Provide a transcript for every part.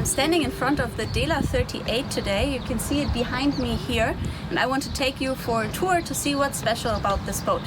I'm standing in front of the Dehler-38 today. You can see it behind me here, and I want to take you for a tour to see what's special about this boat.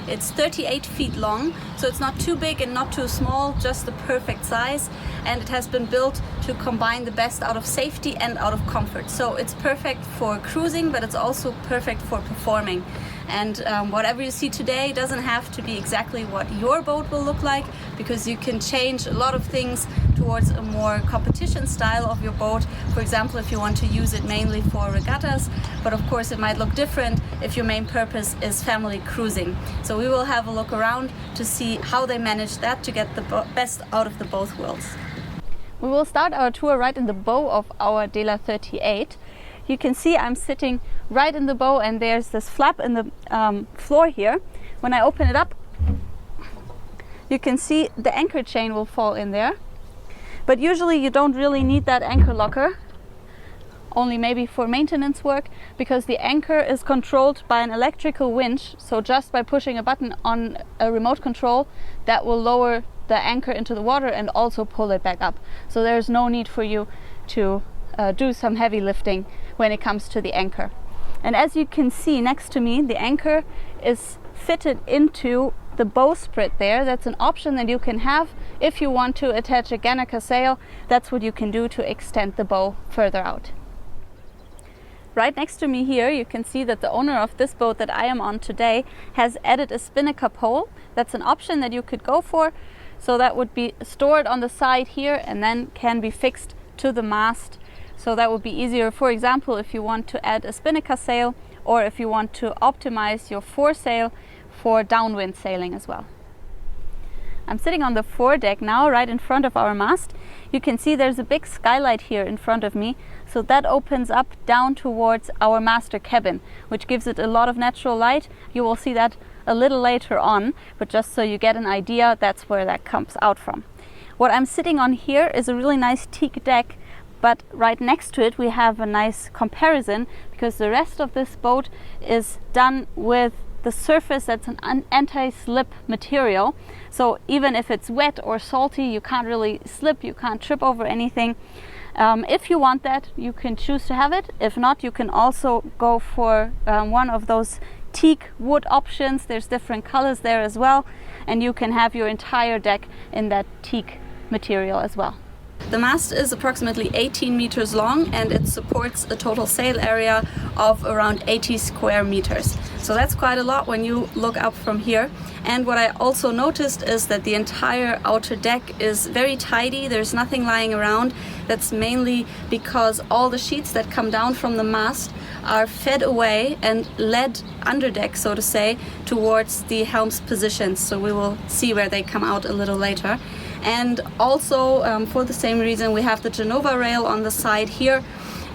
It's 38 feet long, so it's not too big and not too small, just the perfect size, and it has been built to combine the best out of safety and out of comfort. So it's perfect for cruising, but it's also perfect for performing. And whatever you see today doesn't have to be exactly what your boat will look like, because you can change a lot of things towards a more competition style of your boat. For example, if you want to use it mainly for regattas, but of course it might look different if your main purpose is family cruising. So we will have a look around to see how they manage that to get the best out of the both worlds. We will start our tour right in the bow of our Dehler-38. You can see I'm sitting right in the bow, and there's this flap in the floor here. When I open it up, you can see the anchor chain will fall in there. But usually you don't really need that anchor locker, only maybe for maintenance work, because the anchor is controlled by an electrical winch. So just by pushing a button on a remote control, that will lower the anchor into the water and also pull it back up. So there's no need for you to do some heavy lifting when it comes to the anchor. And as you can see next to me, the anchor is fitted into the bowsprit there. That's an option that you can have if you want to attach a Ganaka sail. That's what you can do to extend the bow further out. Right next to me here, you can see that the owner of this boat that I am on today has added a spinnaker pole. That's an option that you could go for. So that would be stored on the side here and then can be fixed to the mast. So that would be easier, for example, if you want to add a spinnaker sail, or if you want to optimize your foresail for downwind sailing as well. I'm sitting on the foredeck now, right in front of our mast. You can see there's a big skylight here in front of me, so that opens up down towards our master cabin, which gives it a lot of natural light. You will see that a little later on, but just so you get an idea, that's where that comes out from. What I'm sitting on here is a really nice teak deck, but right next to it we have a nice comparison, because the rest of this boat is done with the surface that's an anti-slip material. So even if it's wet or salty, you can't really slip, you can't trip over anything. If you want that, you can choose to have it. If not, you can also go for one of those teak wood options. There's different colors there as well, and you can have your entire deck in that teak material as well. The mast is approximately 18 meters long, and it supports a total sail area of around 80 square meters. So that's quite a lot when you look up from here. And what I also noticed is that the entire outer deck is very tidy. There's nothing lying around. That's mainly because all the sheets that come down from the mast are fed away and led under deck, so to say, towards the helm's positions. So we will see where they come out a little later. And also for the same reason, we have the Genova rail on the side here.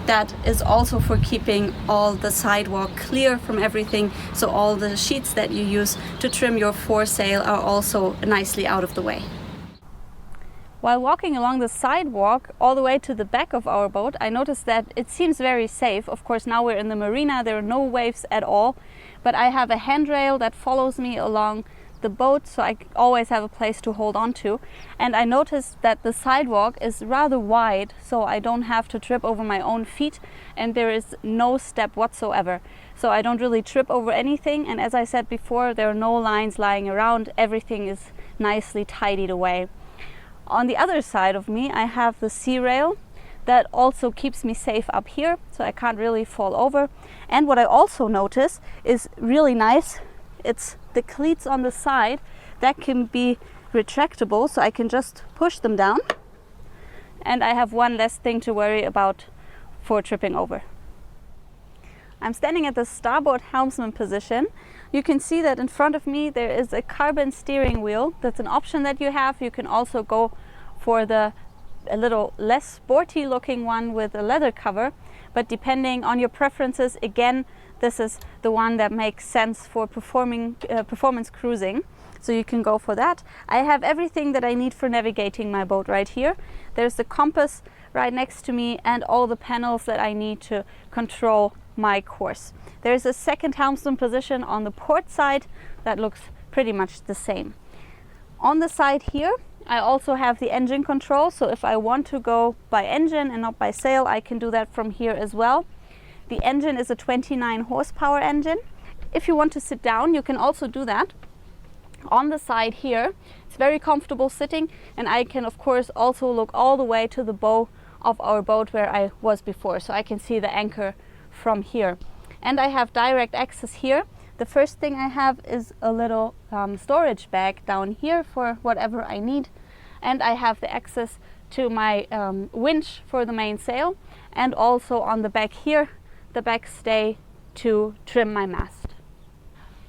That is also for keeping all the sidewalk clear from everything, so all the sheets that you use to trim your foresail are also nicely out of the way. While walking along the sidewalk all the way to the back of our boat, I noticed that it seems very safe. Of course, now we're in the marina, there are no waves at all, but I have a handrail that follows me along the boat, so I always have a place to hold on to. And I noticed that the sidewalk is rather wide, so I don't have to trip over my own feet, and there is no step whatsoever. So I don't really trip over anything, and as I said before, there are no lines lying around. Everything is nicely tidied away. On the other side of me, I have the sea rail that also keeps me safe up here, so I can't really fall over. And what I also notice is really nice, it's the cleats on the side that can be retractable, so I can just push them down, and I have one less thing to worry about for tripping over. I'm standing at the starboard helmsman position. You can see that in front of me there is a carbon steering wheel. That's an option that you have. You can also go for a little less sporty looking one with a leather cover, but depending on your preferences, again, this is the one that makes sense for performance cruising, so you can go for that. I have everything that I need for navigating my boat right here. There's the compass right next to me and all the panels that I need to control my course. There's a second helmsman position on the port side that looks pretty much the same. On the side here, I also have the engine control, so if I want to go by engine and not by sail, I can do that from here as well. The engine is a 29 horsepower engine. If you want to sit down, you can also do that. On the side here, it's very comfortable sitting, and I can of course also look all the way to the bow of our boat where I was before, so I can see the anchor from here. And I have direct access here. The first thing I have is a little storage bag down here for whatever I need, and I have the access to my winch for the mainsail, and also on the back here the back stay to trim my mast.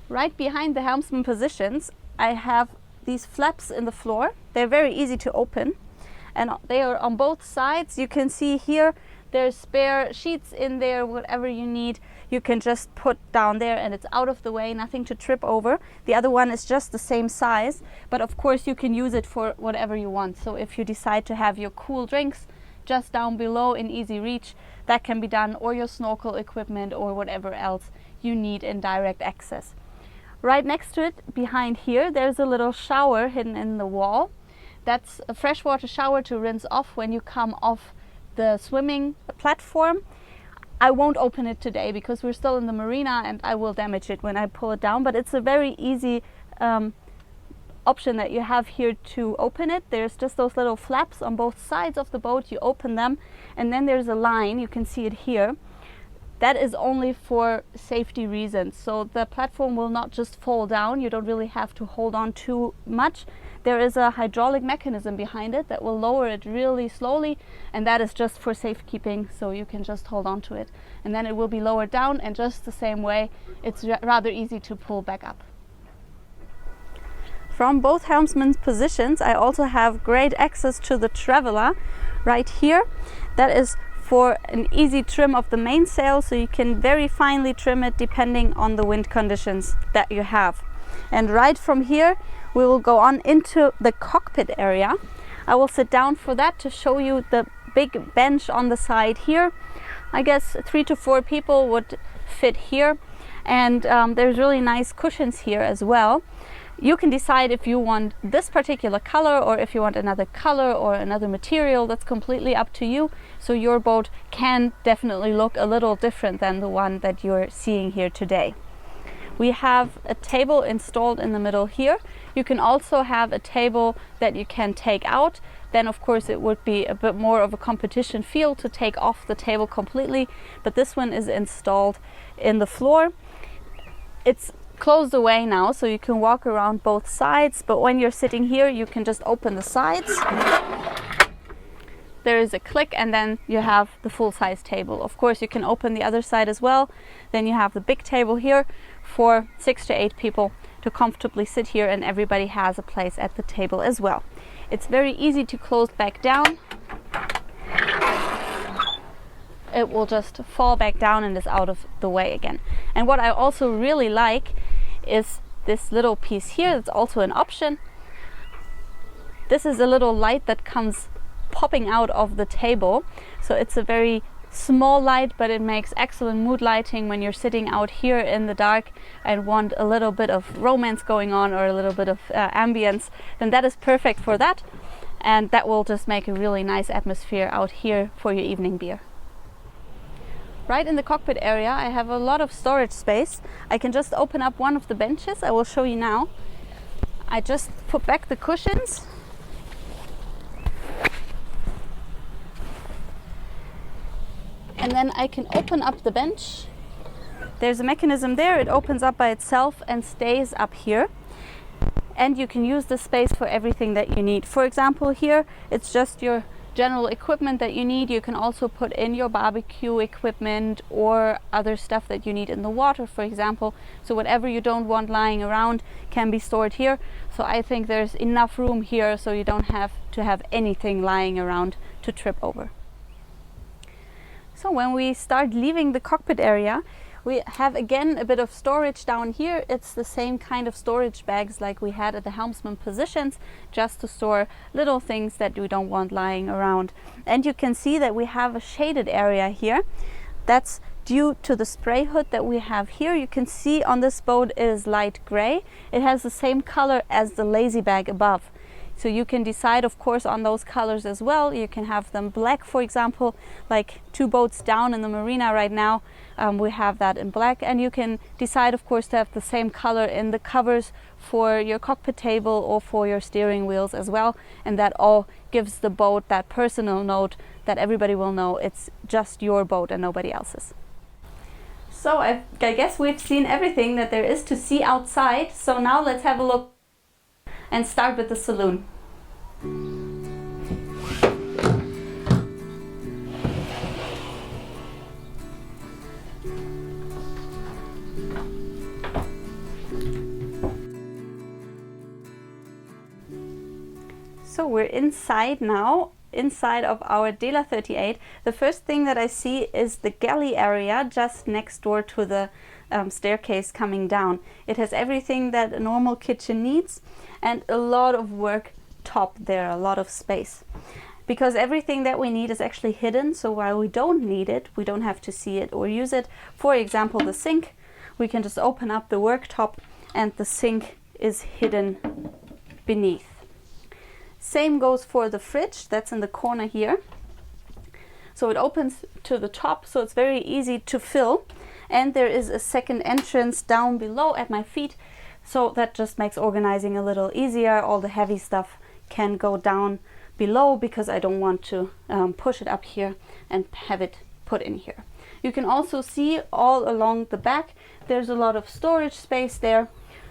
Right behind the helmsman positions I have these flaps in the floor. They're very easy to open, and they are on both sides. You can see here there's spare sheets in there, whatever you need you can just put down there and it's out of the way, nothing to trip over. The other one is just the same size, but of course you can use it for whatever you want. So if you decide to have your cool drinks just down below in easy reach, that can be done, or your snorkel equipment or whatever else you need in direct access. Right next to it, behind here, there's a little shower hidden in the wall. That's a freshwater shower to rinse off when you come off the swimming platform. I won't open it today because we're still in the marina and I will damage it when I pull it down, but it's a very easy option that you have here to open it. There's just those little flaps on both sides of the boat. You open them and then there's a line, you can see it here. That is only for safety reasons. So the platform will not just fall down. You don't really have to hold on too much. There is a hydraulic mechanism behind it that will lower it really slowly, and that is just for safekeeping, so you can just hold on to it. And then it will be lowered down, and just the same way, it's rather easy to pull back up. From both helmsman's positions, I also have great access to the traveler right here. That is for an easy trim of the mainsail, so you can very finely trim it depending on the wind conditions that you have. And right from here we will go on into the cockpit area. I will sit down for that to show you the big bench on the side here. I guess 3 to 4 people would fit here, and there's really nice cushions here as well. You can decide if you want this particular color or if you want another color or another material. That's completely up to you. So your boat can definitely look a little different than the one that you're seeing here today. We have a table installed in the middle here. You can also have a table that you can take out. Then of course it would be a bit more of a competition feel to take off the table completely, but this one is installed in the floor. It's closed away now, so you can walk around both sides, but when you're sitting here you can just open the sides. There is a click and then you have the full-size table. Of course you can open the other side as well. Then you have the big table here for 6 to 8 people to comfortably sit here, and everybody has a place at the table as well. It's very easy to close back down. It will just fall back down and is out of the way again. And what I also really like is this little piece here. It's also an option. This is a little light that comes popping out of the table. So it's a very small light, but it makes excellent mood lighting when you're sitting out here in the dark and want a little bit of romance going on or a little bit of ambience. Then that is perfect for that. And that will just make a really nice atmosphere out here for your evening beer. Right in the cockpit area I have a lot of storage space. I can just open up one of the benches. I will show you now. I just put back the cushions. And then I can open up the bench. There's a mechanism there. It opens up by itself and stays up here. And you can use the space for everything that you need. For example, here it's just your general equipment that you need. You can also put in your barbecue equipment or other stuff that you need in the water, for example. So whatever you don't want lying around can be stored here. So I think there's enough room here so you don't have to have anything lying around to trip over. So when we start leaving the cockpit area, we have again a bit of storage down here. It's the same kind of storage bags like we had at the helmsman positions, just to store little things that we don't want lying around. And you can see that we have a shaded area here. That's due to the spray hood that we have here. You can see on this boat it is light gray. It has the same color as the lazy bag above. So you can decide, of course, on those colors as well. You can have them black, for example, like 2 boats down in the marina right now. We have that in black, and you can decide, of course, to have the same color in the covers for your cockpit table or for your steering wheels as well. And that all gives the boat that personal note that everybody will know it's just your boat and nobody else's. So I guess we've seen everything that there is to see outside. So now let's have a look and start with the saloon. So we're inside now, inside of our Dehler-38. The first thing that I see is the galley area just next door to the staircase coming down. It has everything that a normal kitchen needs and a lot of work top there, a lot of space. Because everything that we need is actually hidden, so while we don't need it, we don't have to see it or use it. For example, the sink, we can just open up the worktop and the sink is hidden beneath. Same goes for the fridge, that's in the corner here. So it opens to the top, so it's very easy to fill. And there is a second entrance down below at my feet, so that just makes organizing a little easier. All the heavy stuff can go down below because I don't want to push it up here and have it put in here. You can also see all along the back there's a lot of storage space there.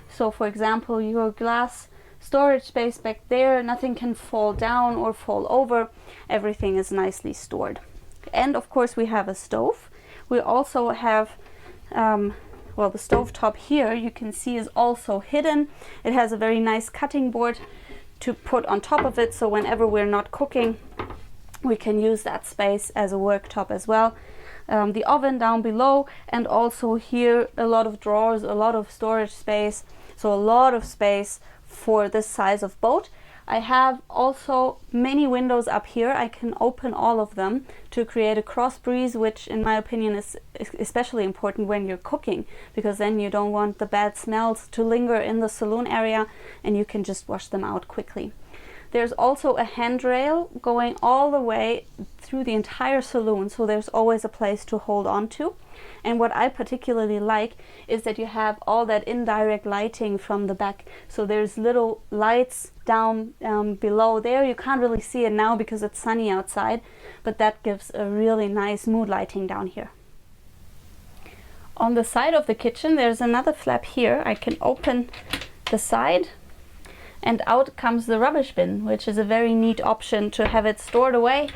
So for example, your glass storage space back there, nothing can fall down or fall over. Everything is nicely stored. And of course we have a stove. We also have well, the stove top here you can see is also hidden. It has a very nice cutting board to put on top of it, so whenever we're not cooking we can use that space as a worktop as well. The oven down below, and also here a lot of drawers, a lot of storage space, so a lot of space for this size of boat. I have also many windows up here. I can open all of them to create a cross breeze, which in my opinion is especially important when you're cooking, because then you don't want the bad smells to linger in the saloon area and you can just wash them out quickly. There's also a handrail going all the way through the entire saloon, so there's always a place to hold on to. And what I particularly like is that you have all that indirect lighting from the back. So there's little lights down below there. You can't really see it now because it's sunny outside, but that gives a really nice mood lighting down here. On the side of the kitchen there's another flap here. I can open the side and out comes the rubbish bin, which is a very neat option to have it stored away.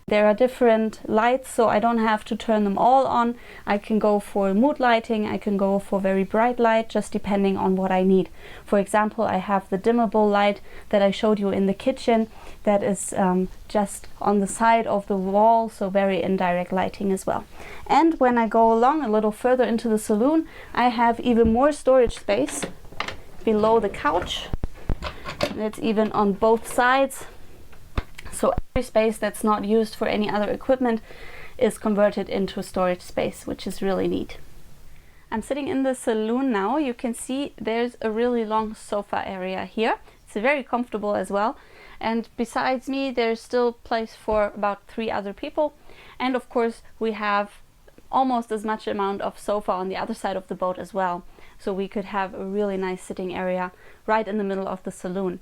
There are different lights, so I don't have to turn them all on. I can go for mood lighting, I can go for very bright light, just depending on what I need. For example, I have the dimmable light that I showed you in the kitchen that is just on the side of the wall, so very indirect lighting as well. And when I go along a little further into the saloon, I have even more storage space below the couch. And it's even on both sides. So every space that's not used for any other equipment is converted into storage space, which is really neat. I'm sitting in the saloon now. You can see there's a really long sofa area here. It's very comfortable as well. And besides me, there's still place for about 3 other people. And of course, we have almost as much amount of sofa on the other side of the boat as well. So we could have a really nice sitting area right in the middle of the saloon.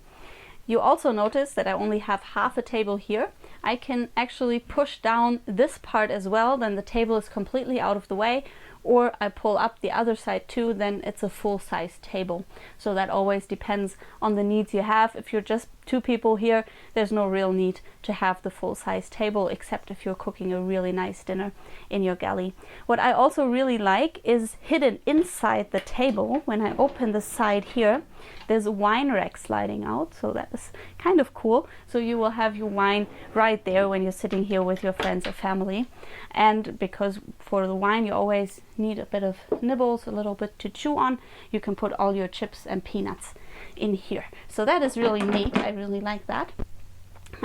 You also notice that I only have half a table here. I can actually push down this part as well, then the table is completely out of the way, or I pull up the other side too, then it's a full-size table. So that always depends on the needs you have. If you're just 2 people here, there's no real need to have the full-size table, except if you're cooking a really nice dinner in your galley. What I also really like is hidden inside the table. When I open the side here, there's a wine rack sliding out, so that is kind of cool. So you will have your wine right there when you're sitting here with your friends or family. And because for the wine you always need a bit of nibbles, a little bit to chew on, you can put all your chips and peanuts in here. So that is really neat. I really like that.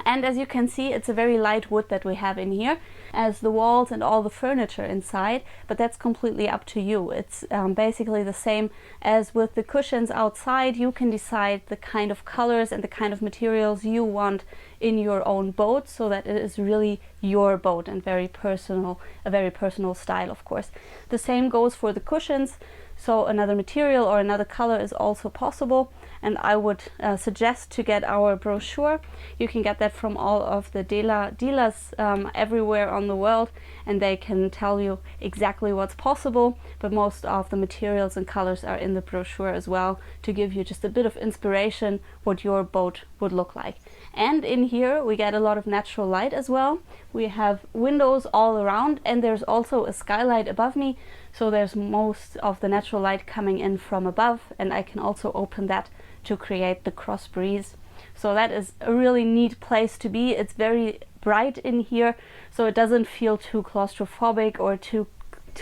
And as you can see, it's a very light wood that we have in here, as the walls and all the furniture inside, but that's completely up to you. It's basically the same as with the cushions outside. You can decide the kind of colors and the kind of materials you want in your own boat, so that it is really your boat and very personal, a very personal style, of course. The same goes for the cushions, so another material or another color is also possible. And I would suggest to get our brochure. You can get that from all of the dealers everywhere on the world, and they can tell you exactly what's possible, but most of the materials and colors are in the brochure as well, to give you just a bit of inspiration what your boat would look like. And in here we get a lot of natural light as well. We have windows all around, and there's also a skylight above me, so there's most of the natural light coming in from above, and I can also open that to create the cross breeze. So that is a really neat place to be. It's very bright in here, so it doesn't feel too claustrophobic or too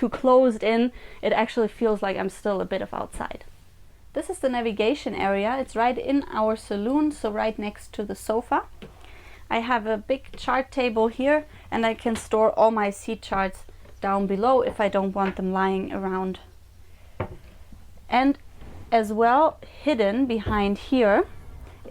closed in. It actually feels like I'm still a bit of outside. This is the navigation area. It's right in our saloon, so right next to the sofa. I have a big chart table here, and I can store all my seat charts down below if I don't want them lying around. And as well, hidden behind here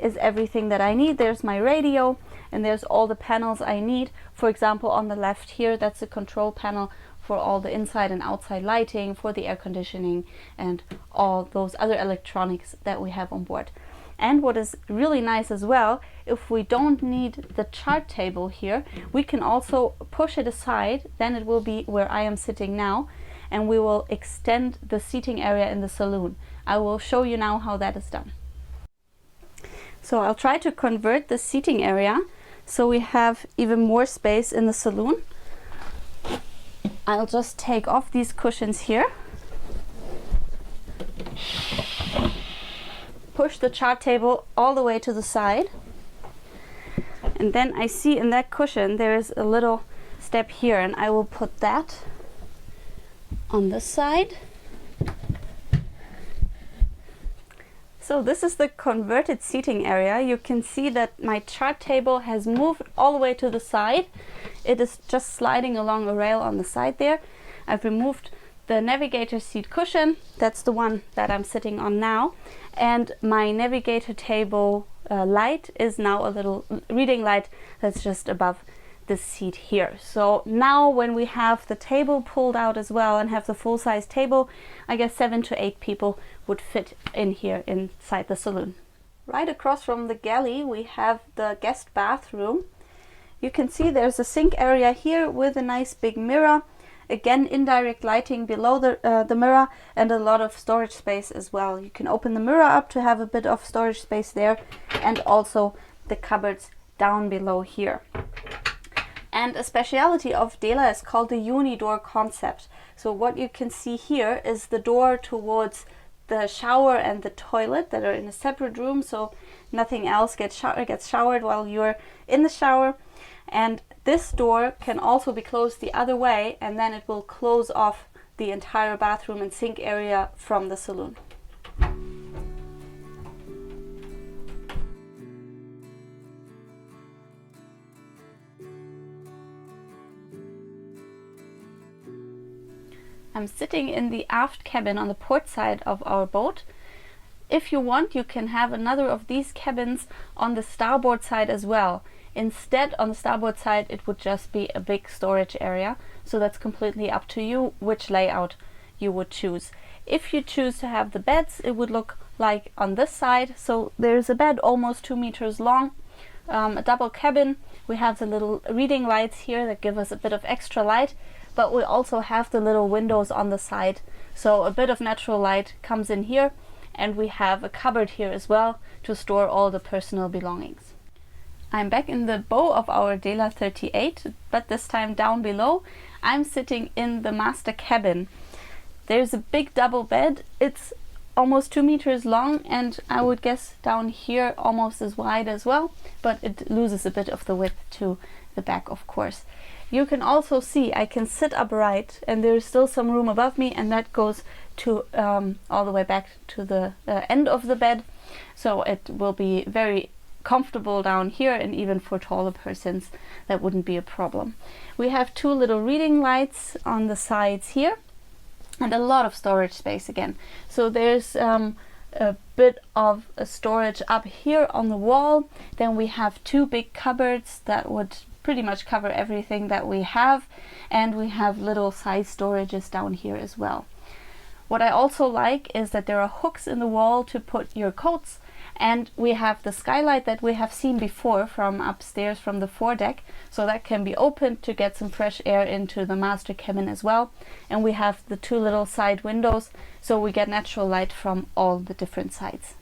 is everything that I need. There's my radio, and there's all the panels I need. For example, on the left here, that's a control panel for all the inside and outside lighting, for the air conditioning, and all those other electronics that we have on board. And what is really nice as well, if we don't need the chart table here, we can also push it aside. Then it will be where I am sitting now, and we will extend the seating area in the saloon. I will show you now how that is done. So I'll try to convert the seating area so we have even more space in the saloon. I'll just take off these cushions here, push the chart table all the way to the side, and then I see in that cushion there is a little step here, and I will put that on this side. So this is the converted seating area. You can see that my chart table has moved all the way to the side. It is just sliding along a rail on the side there. I've removed the navigator seat cushion. That's the one that I'm sitting on now. And my navigator table light is now a little reading light that's just above the seat here. So now when we have the table pulled out as well and have the full-size table, I guess 7 to 8 people would fit in here inside the saloon. Right across from the galley we have the guest bathroom. You can see there's a sink area here with a nice big mirror. Again, indirect lighting below the mirror, and a lot of storage space as well. You can open the mirror up to have a bit of storage space there, and also the cupboards down below here. And a speciality of Dehler is called the uni-door concept. So what you can see here is the door towards the shower and the toilet that are in a separate room, so nothing else gets showered while you're in the shower. And this door can also be closed the other way, and then it will close off the entire bathroom and sink area from the saloon. I'm sitting in the aft cabin on the port side of our boat. If you want, you can have another of these cabins on the starboard side as well. Instead, on the starboard side, it would just be a big storage area. So that's completely up to you which layout you would choose. If you choose to have the beds, it would look like on this side. So there's a bed almost 2 meters long, a double cabin. We have the little reading lights here that give us a bit of extra light, but we also have the little windows on the side. So a bit of natural light comes in here, and we have a cupboard here as well to store all the personal belongings. I'm back in the bow of our Dehler-38, but this time down below. I'm sitting in the master cabin. There's a big double bed. It's almost 2 meters long, and I would guess down here almost as wide as well, but it loses a bit of the width to the back, of course. You can also see I can sit upright, and there's still some room above me, and that goes to all the way back to the end of the bed. So it will be very comfortable down here, and even for taller persons that wouldn't be a problem. We have 2 little reading lights on the sides here, and a lot of storage space again. So there's a bit of a storage up here on the wall. Then we have 2 big cupboards that would pretty much cover everything that we have, and we have little side storages down here as well. What I also like is that there are hooks in the wall to put your coats, and we have the skylight that we have seen before from upstairs from the foredeck, so that can be opened to get some fresh air into the master cabin as well. And we have the 2 little side windows, so we get natural light from all the different sides.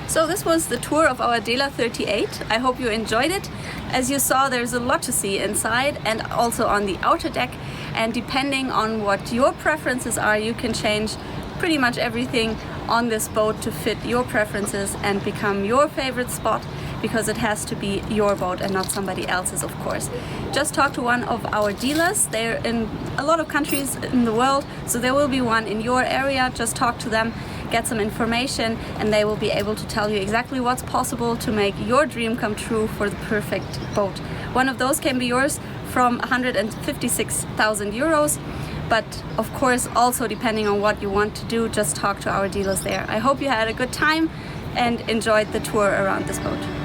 So this was the tour of our Dehler-38. I hope you enjoyed it. As you saw, there's a lot to see inside and also on the outer deck, and depending on what your preferences are, you can change pretty much everything on this boat to fit your preferences and become your favorite spot, because it has to be your boat and not somebody else's, of course. Just talk to one of our dealers. They're in a lot of countries in the world, so there will be one in your area. Just talk to them, get some information, and they will be able to tell you exactly what's possible to make your dream come true for the perfect boat. One of those can be yours from 156,000 euros. But of course, also depending on what you want to do, just talk to our dealers there. I hope you had a good time and enjoyed the tour around this boat.